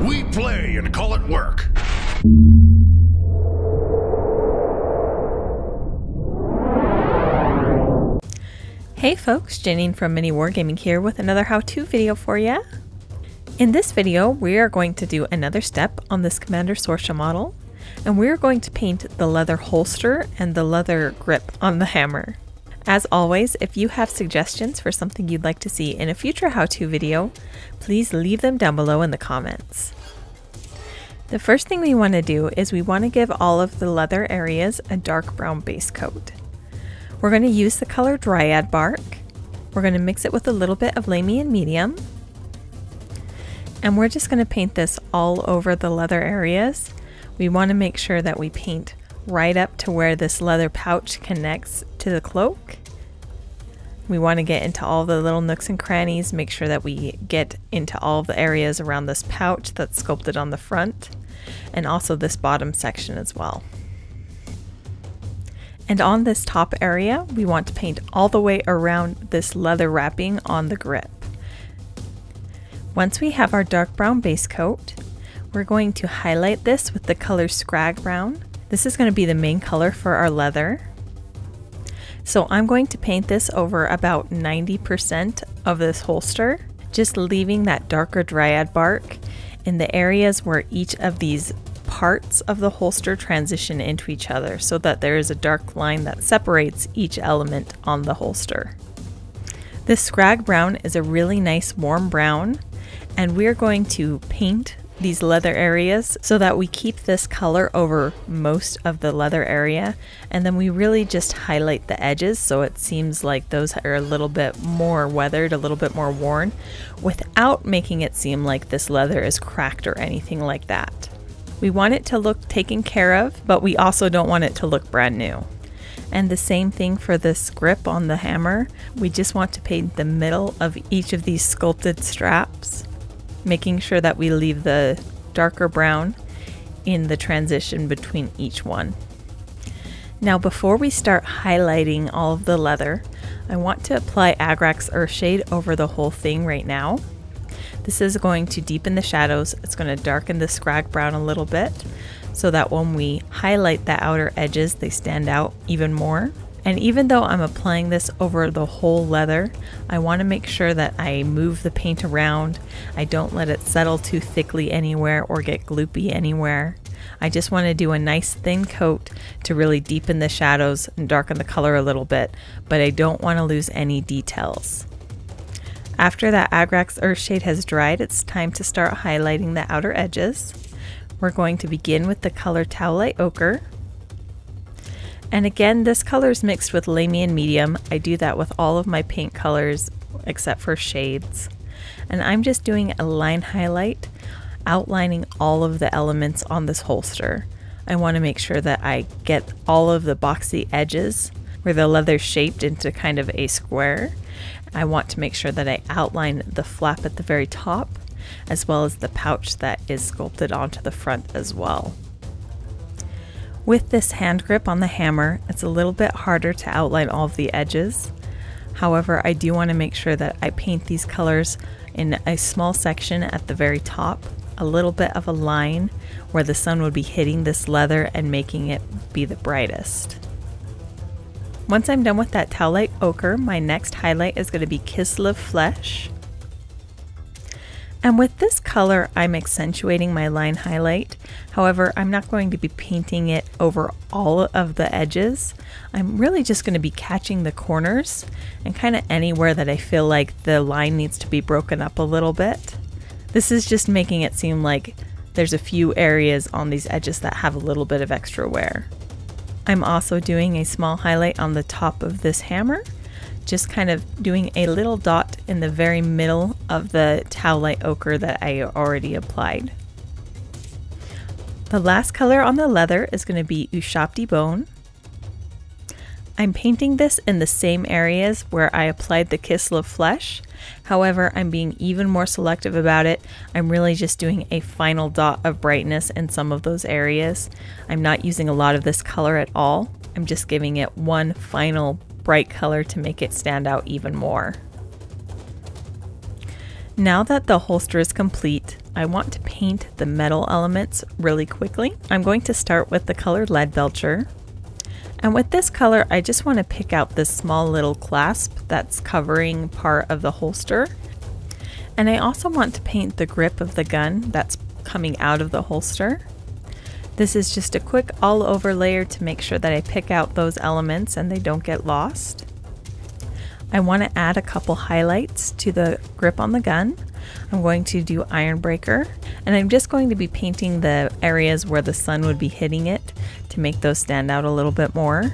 We play and call it work. Hey folks, Janene from MiniWarGaming here with another how-to video for ya. In this video, we are going to do another step on this Kommander Sorscha model, and we're going to paint the leather holster and the leather grip on the hammer. As always, if you have suggestions for something you'd like to see in a future how-to video, please leave them down below in the comments. The first thing we want to do is we want to give all of the leather areas a dark brown base coat. We're going to use the color Dryad Bark. We're going to mix it with a little bit of Lamy and Medium. And we're just going to paint this all over the leather areas. We want to make sure that we paint right up to where this leather pouch connects to the cloak. We want to get into all the little nooks and crannies, make sure that we get into all the areas around this pouch that's sculpted on the front, and also this bottom section as well. And on this top area, we want to paint all the way around this leather wrapping on the grip. Once we have our dark brown base coat, we're going to highlight this with the color Scrag Brown. This is going to be the main color for our leather. So I'm going to paint this over about 90% of this holster, just leaving that darker Dryad Bark in the areas where each of these parts of the holster transition into each other so that there is a dark line that separates each element on the holster. This Scrag Brown is a really nice warm brown, and we're going to paint these leather areas so that we keep this color over most of the leather area, and then we really just highlight the edges so it seems like those are a little bit more weathered, a little bit more worn, without making it seem like this leather is cracked or anything like that. We want it to look taken care of, but we also don't want it to look brand new. And the same thing for this grip on the hammer. We just want to paint the middle of each of these sculpted straps, making sure that we leave the darker brown in the transition between each one. Now before we start highlighting all of the leather, I want to apply Agrax Earthshade over the whole thing right now. This is going to deepen the shadows. It's going to darken the Scrag Brown a little bit so that when we highlight the outer edges, they stand out even more. And even though I'm applying this over the whole leather, I want to make sure that I move the paint around. I don't let it settle too thickly anywhere or get gloopy anywhere. I just want to do a nice thin coat to really deepen the shadows and darken the color a little bit, but I don't want to lose any details. After that Agrax Earthshade has dried, it's time to start highlighting the outer edges. We're going to begin with the color Towelite Ochre. And again, this color is mixed with Lamy and Medium. I do that with all of my paint colors except for shades. And I'm just doing a line highlight, outlining all of the elements on this holster. I want to make sure that I get all of the boxy edges where the leather's shaped into kind of a square. I want to make sure that I outline the flap at the very top, as well as the pouch that is sculpted onto the front as well. With this hand grip on the hammer, it's a little bit harder to outline all of the edges. However, I do want to make sure that I paint these colors in a small section at the very top, a little bit of a line where the sun would be hitting this leather and making it be the brightest. Once I'm done with that Towelite Ochre, my next highlight is going to be Kislev Flesh. And with this color, I'm accentuating my line highlight. However, I'm not going to be painting it over all of the edges. I'm really just going to be catching the corners and kind of anywhere that I feel like the line needs to be broken up a little bit. This is just making it seem like there's a few areas on these edges that have a little bit of extra wear. I'm also doing a small highlight on the top of this hammer, just kind of doing a little dot in the very middle of the Towelite Ochre that I already applied. The last color on the leather is going to be Ushabti Bone. I'm painting this in the same areas where I applied the Kislev Flesh. However, I'm being even more selective about it. I'm really just doing a final dot of brightness in some of those areas. I'm not using a lot of this color at all. I'm just giving it one final bright color to make it stand out even more. Now that the holster is complete, I want to paint the metal elements really quickly. I'm going to start with the color Lead Belcher. And with this color, I just want to pick out this small little clasp that's covering part of the holster. And I also want to paint the grip of the gun that's coming out of the holster. This is just a quick all over layer to make sure that I pick out those elements and they don't get lost. I want to add a couple highlights to the grip on the gun. I'm going to do Iron Breaker, and I'm just going to be painting the areas where the sun would be hitting it to make those stand out a little bit more.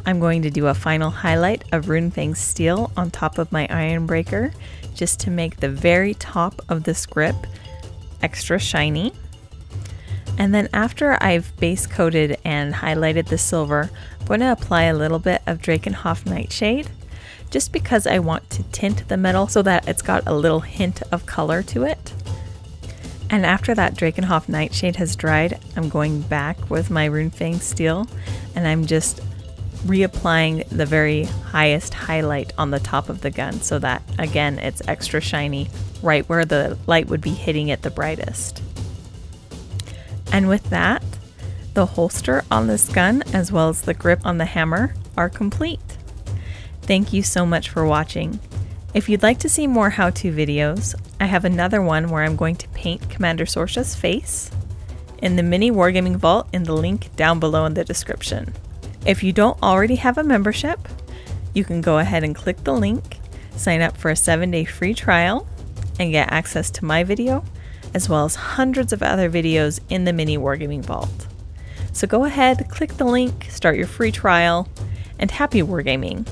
I'm going to do a final highlight of Runefang Steel on top of my Iron Breaker, just to make the very top of this grip extra shiny. And then after I've base coated and highlighted the silver, I'm going to apply a little bit of Drakenhof Nightshade, just because I want to tint the metal so that it's got a little hint of color to it. And after that Drakenhof Nightshade has dried, I'm going back with my Runefang Steel and I'm just reapplying the very highest highlight on the top of the gun so that, again, it's extra shiny right where the light would be hitting it the brightest. And with that, the holster on this gun as well as the grip on the hammer are complete. Thank you so much for watching. If you'd like to see more how-to videos, I have another one where I'm going to paint Kommander Sorscha's face in the MiniWarGaming Vault in the link down below in the description. If you don't already have a membership, you can go ahead and click the link, sign up for a 7-day free trial, and get access to my video, as well as hundreds of other videos in the MiniWarGaming Vault. So go ahead, click the link, start your free trial, and happy wargaming!